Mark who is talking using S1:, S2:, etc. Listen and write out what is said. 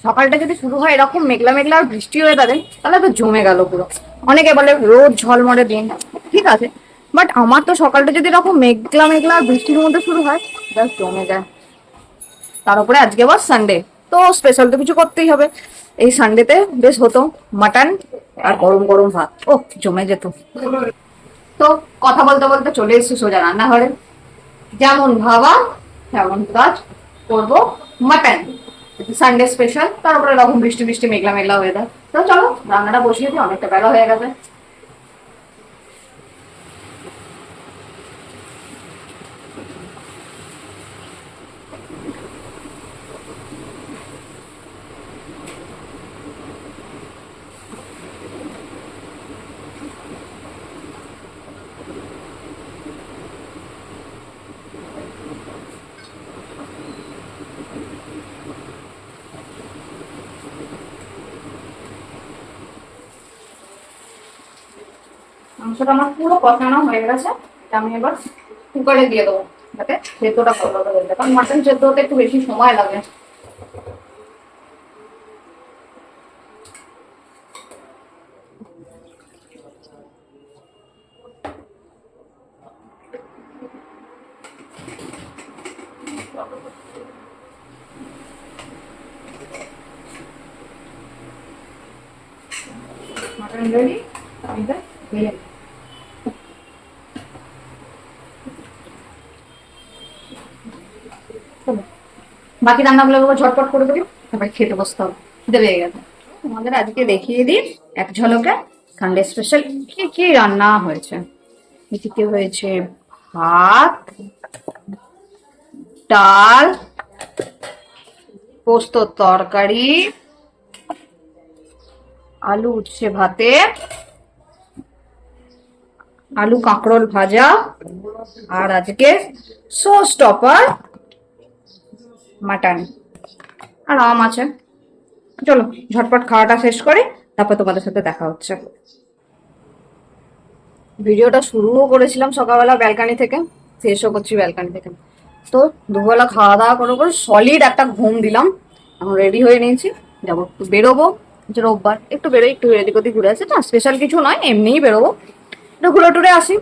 S1: সকালটা যদি শুরু হয় এরকম মেঘলা মেঘলা আর বৃষ্টি হয়ে থাকে তাহলে তো জমে গেল পুরো। অনেকে বলে রোদ ঝলমলে দিন, ঠিক আছে, বাট আমার তো সকালটা যদি এরকম মেঘলা মেঘলা আর বৃষ্টির মধ্যে শুরু হয় ব্যাস জমে যায়। তার উপরে আজকে আবার সানডে, তো স্পেশাল তো কিছু করতেই হবে। এই সানডেতে বেশ হতো মাটন আর গরম গরম ভাত, ও জমে যেত। তো কথা বলতে বলতে চলে এসেছি সোজা রান্নাঘরে। যেমন ভাবা তেমন কাজ করব, মাটন সানডে স্পেশাল, তারপরে এরকম বৃষ্টি বৃষ্টি মেঘলা মেঘলা ওয়েদার। তো চলো রান্নাটা বসিয়ে দিই, অনেকটা বেলা হয়ে গেছে। মাংসটা আমার পুরো কষানো হয়ে গেছে, এটা আমি এবার কুকারে দিয়ে দেবো যাতে সেদ্ধটা ভালোভাবে হয়ে যায়, কারণ মাটন সেদ্ধ হতে একটু বেশি সময় লাগে। মাটন রেডি, আমি এটা ভেজে নিই। চলো, বাকি রান্নাগুলো ঝটপট করে দেবো, তারপরে খেতে বসতে হবে, খিদে পেয়ে গেছে। তোমাদের আজকে দেখিয়ে দিই এক ঝলকে সানডে স্পেশাল কি কি রান্না হয়েছে। এদিকে হয়েছে ভাত, ডাল, পোস্তর তরকারি, আলু উচ্ছে ভাতে, আলু কাঁকরোল ভাজা, আর আজকে সস টপার মাটন, আর আম আছে। চলো ঝটপট খাওয়াটা শেষ করে তারপর তোমাদের সাথে দেখা হচ্ছে। ভিডিওটা শুরুও করেছিলাম সকালবেলা ব্যালকানি থেকে, শেষও করছি ব্যালকানি থেকে। তো দুবেলা খাওয়া দাওয়া করে করে সলিড একটা ঘুম দিলাম। এখন রেডি হয়ে নিয়েছি, যাবো একটু বেরোবো, রোববার একটু বেরোই, একটু এদিক ওদিক ঘুরে আসি, না স্পেশাল কিছু নয়, এমনিই বেরোবো, একটু ঘুরে টুরে আসি।